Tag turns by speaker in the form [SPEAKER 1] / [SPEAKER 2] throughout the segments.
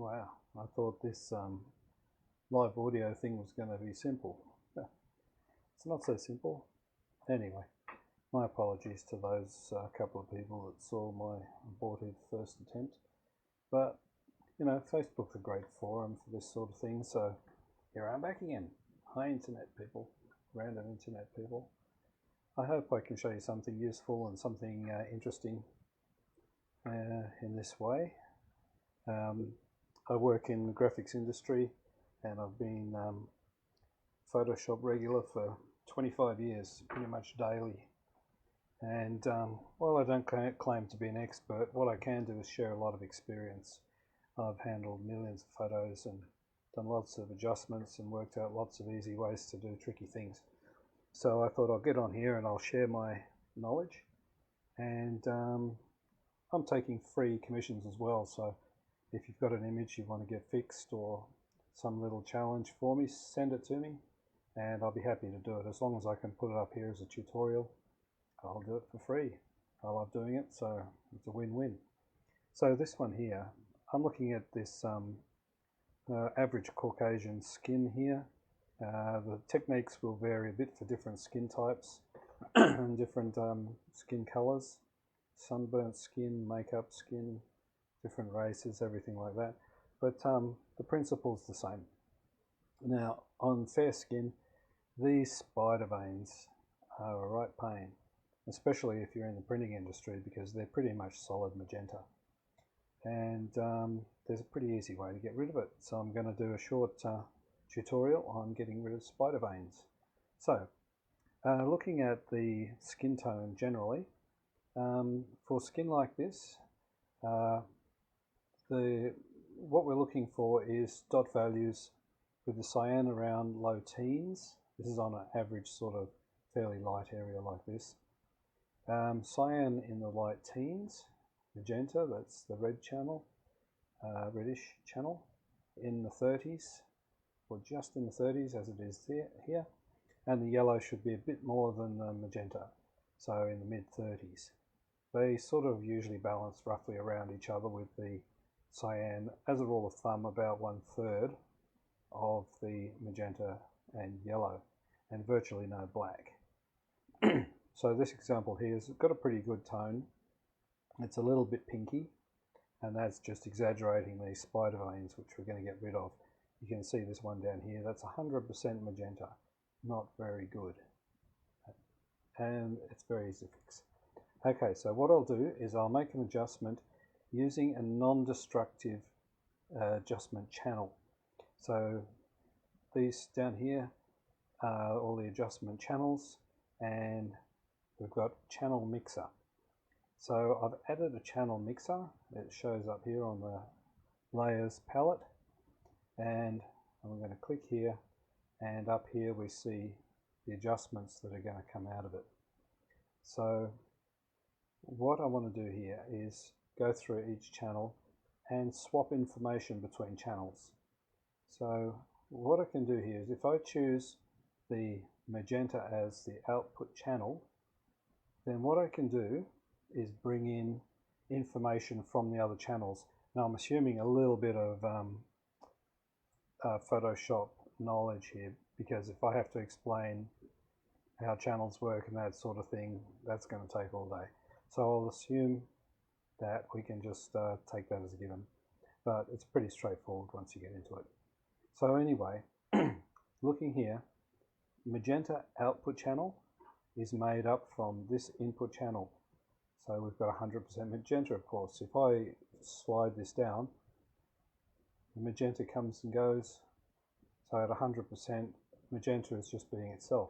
[SPEAKER 1] Wow, I thought this live audio thing was going to be simple. It's not so simple. Anyway, my apologies to those couple of people that saw my abortive first attempt. But, you know, Facebook's a great forum for this sort of thing, so here I'm back again. Hi internet people, random internet people. I hope I can show you something useful and something interesting in this way. I work in the graphics industry and I've been Photoshop regular for 25 years, pretty much daily. And while I don't claim to be an expert, what I can do is share a lot of experience. I've handled millions of photos and done lots of adjustments and worked out lots of easy ways to do tricky things. So I thought I'll get on here and I'll share my knowledge. And I'm taking free commissions as well, so if you've got an image you want to get fixed or some little challenge for me, send it to me and I'll be happy to do it. As long as I can put it up here as a tutorial, I'll do it for free. I love doing it, so it's a win-win. So this one here, I'm looking at this average Caucasian skin here. The techniques will vary a bit for different skin types and different skin colors. Sunburnt skin, makeup skin, different races, everything like that. But the principle's the same. Now, on fair skin, these spider veins are a right pain, especially if you're in the printing industry, because they're pretty much solid magenta. And there's a pretty easy way to get rid of it. So I'm going to do a short tutorial on getting rid of spider veins. So, looking at the skin tone generally, for skin like this, what we're looking for is dot values with the cyan around low teens. This is on an average sort of fairly light area like this. Cyan in the light teens, magenta, that's the red channel, reddish channel, in the 30s, or just in the 30s as it is here, and the yellow should be a bit more than the magenta, so in the mid-30s. They sort of usually balance roughly around each other, with the cyan, as a rule of thumb, about 1/3 of the magenta and yellow, and virtually no black. So this example here has got a pretty good tone. It's a little bit pinky, and that's just exaggerating these spider veins, which we're going to get rid of. You can see this one down here, that's 100% magenta. Not very good. And it's very easy to fix. Okay, so what I'll do is I'll make an adjustment using a non-destructive adjustment channel. So these down here are all the adjustment channels, and we've got channel mixer. So I've added a channel mixer. It shows up here on the layers palette, and I'm going to click here, and up here we see the adjustments that are going to come out of it. So what I want to do here is go through each channel and swap information between channels. So what I can do here is, if I choose the magenta as the output channel, then what I can do is bring in information from the other channels. Now I'm assuming a little bit of Photoshop knowledge here, because if I have to explain how channels work and that sort of thing, that's going to take all day. So I'll assume that we can just take that as a given, but it's pretty straightforward once you get into it. So anyway, looking here, magenta output channel is made up from this input channel. So we've got 100% magenta, of course. If I slide this down, the magenta comes and goes. So at 100%, magenta is just being itself.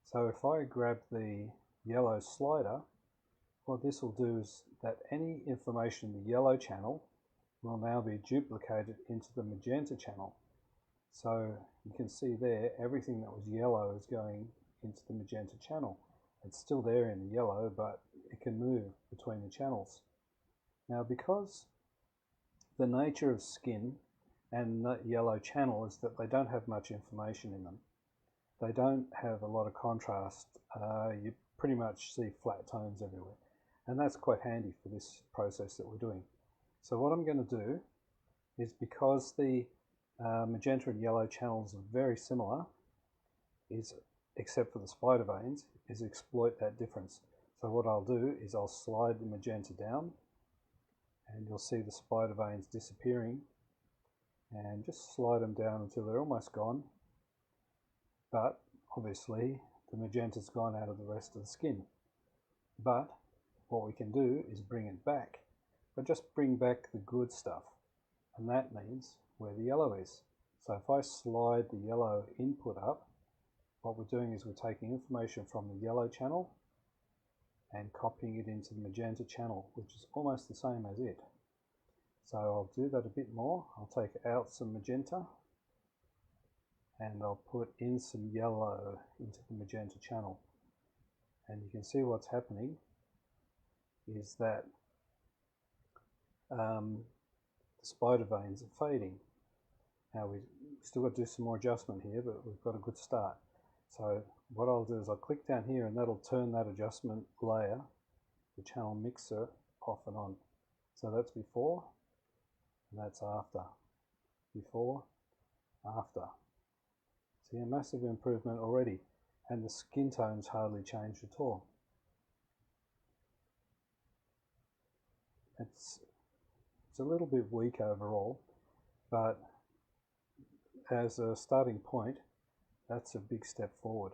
[SPEAKER 1] So if I grab the yellow slider, what this will do is that any information in the yellow channel will now be duplicated into the magenta channel. So you can see there, everything that was yellow is going into the magenta channel. It's still there in the yellow, but it can move between the channels. Now, because the nature of skin and the yellow channel is that they don't have much information in them. They don't have a lot of contrast. You pretty much see flat tones everywhere. And that's quite handy for this process that we're doing. So what I'm going to do is because the magenta and yellow channels are very similar, except for the spider veins, is exploit that difference. So what I'll do is I'll slide the magenta down, and you'll see the spider veins disappearing, and just slide them down until they're almost gone. But obviously the magenta's gone out of the rest of the skin. But what we can do is bring it back, but just bring back the good stuff, and that means where the yellow is. So if I slide the yellow input up, what we're doing is we're taking information from the yellow channel and copying it into the magenta channel, which is almost the same as it. So I'll do that a bit more. I'll take out some magenta and I'll put in some yellow into the magenta channel. And you can see what's happening is that the spider veins are fading. Now we've still got to do some more adjustment here, but we've got a good start. So what I'll do is I'll click down here, and that'll turn that adjustment layer, the channel mixer, off and on. So that's before, and that's after. Before, after. See a massive improvement already, and the skin tone's hardly changed at all. It's a little bit weak overall, but as a starting point, that's a big step forward.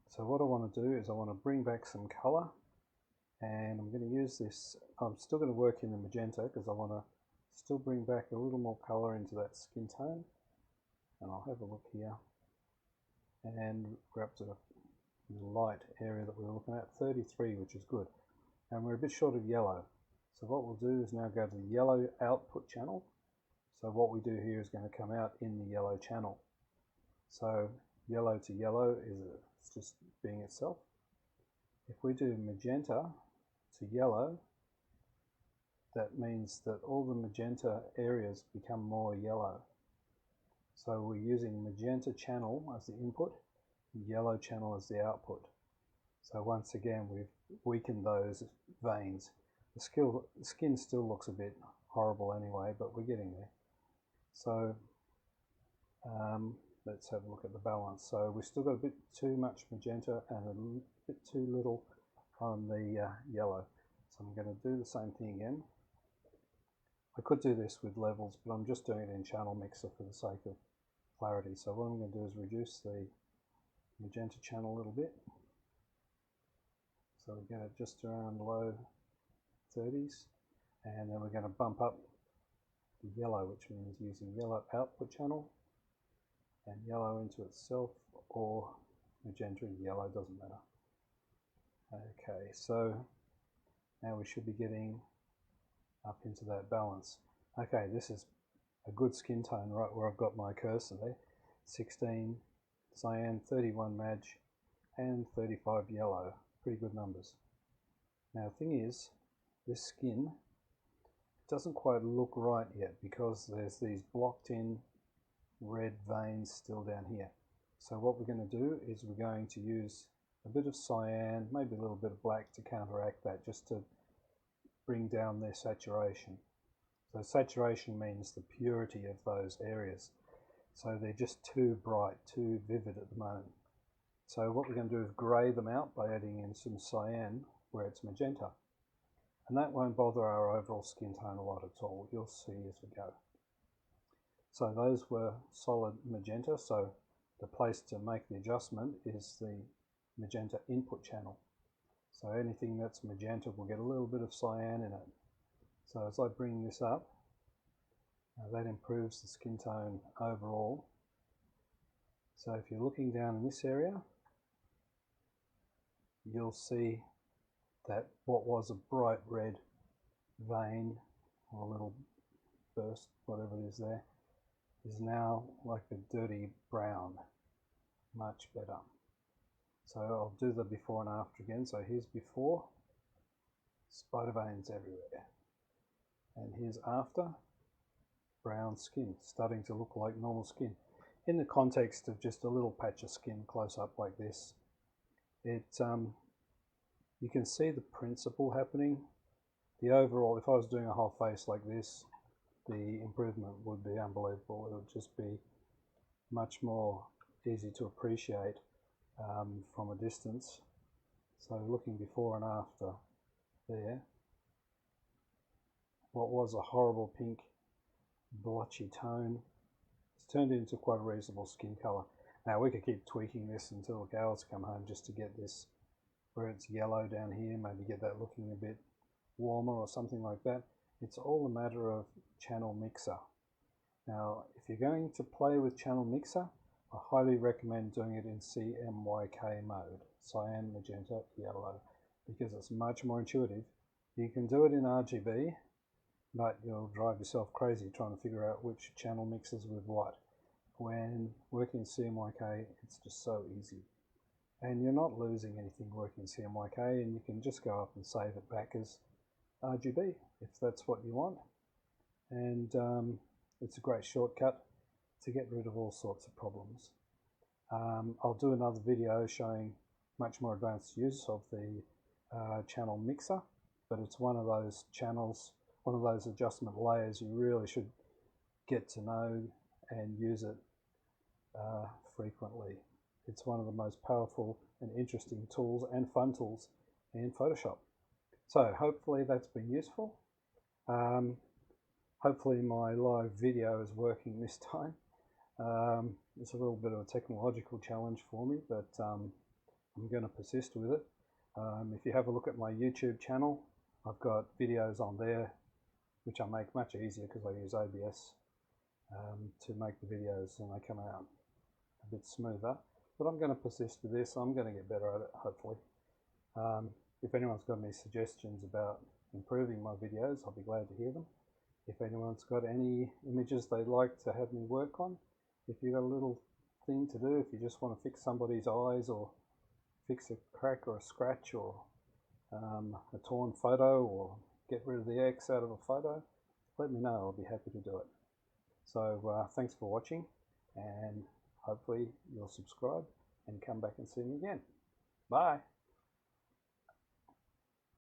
[SPEAKER 1] So what I want to do is I want to bring back some color, and I'm going to use this. I'm still going to work in the magenta because I want to still bring back a little more color into that skin tone. And I'll have a look here, and we're up to the light area that we were looking at, 33, which is good. And we're a bit short of yellow. So what we'll do is now go to the yellow output channel. So what we do here is going to come out in the yellow channel. So yellow to yellow is just being itself. If we do magenta to yellow, that means that all the magenta areas become more yellow. So we're using magenta channel as the input, yellow channel as the output. So once again, we've weakened those veins. The skin still looks a bit horrible anyway, but we're getting there. So let's have a look at the balance. So we've still got a bit too much magenta and a bit too little on the yellow. So I'm going to do the same thing again. I could do this with levels, but I'm just doing it in channel mixer for the sake of clarity. So what I'm going to do is reduce the magenta channel a little bit. So we get it just around low 30s, and then we're going to bump up the yellow, which means using yellow output channel and yellow into itself, or magenta and yellow, doesn't matter. Okay, so now we should be getting up into that balance. Okay, this is a good skin tone right where I've got my cursor there. 16 cyan, 31 mag, and 35 yellow. Pretty good numbers. Now the thing is, this skin doesn't quite look right yet because there's these blocked in red veins still down here. So what we're going to do is we're going to use a bit of cyan, maybe a little bit of black to counteract that, just to bring down their saturation. So saturation means the purity of those areas. So they're just too bright, too vivid at the moment. So what we're going to do is grey them out by adding in some cyan where it's magenta. And that won't bother our overall skin tone a lot at all. You'll see as we go. So those were solid magenta. So the place to make the adjustment is the magenta input channel. So anything that's magenta will get a little bit of cyan in it. So as I bring this up, that improves the skin tone overall. So if you're looking down in this area, you'll see that what was a bright red vein, or a little burst, whatever it is there, is now like a dirty brown. Much better. So I'll do the before and after again. So here's before, spider veins everywhere. And here's after, brown skin, starting to look like normal skin. In the context of just a little patch of skin close up like this, you can see the principle happening. The overall, if I was doing a whole face like this, the improvement would be unbelievable. It would just be much more easy to appreciate from a distance. So looking before and after there, what was a horrible pink blotchy tone, it's turned into quite a reasonable skin color. Now we could keep tweaking this until the cows come home just to get this where it's yellow down here, maybe get that looking a bit warmer or something like that. It's all a matter of channel mixer. Now if you're going to play with channel mixer, I highly recommend doing it in CMYK mode, cyan, magenta, yellow, because it's much more intuitive. You can do it in RGB, but you'll drive yourself crazy trying to figure out which channel mixes with what. When working in CMYK, it's just so easy. And you're not losing anything working in CMYK, and you can just go up and save it back as RGB if that's what you want. And it's a great shortcut to get rid of all sorts of problems. I'll do another video showing much more advanced use of the channel mixer, but it's one of those channels, one of those adjustment layers you really should get to know and use it frequently. It's one of the most powerful and interesting tools and fun tools in Photoshop. So hopefully that's been useful. Hopefully my live video is working this time. It's a little bit of a technological challenge for me, but I'm going to persist with it. If you have a look at my YouTube channel, I've got videos on there which I make much easier because I use OBS to make the videos, and they come out a bit smoother. But I'm going to persist with this. I'm going to get better at it, hopefully. If anyone's got any suggestions about improving my videos, I'll be glad to hear them. If anyone's got any images they'd like to have me work on, if you've got a little thing to do, if you just want to fix somebody's eyes or fix a crack or a scratch or a torn photo or get rid of the X out of a photo, let me know. I'll be happy to do it. So thanks for watching, and hopefully you'll subscribe and come back and see me again. Bye.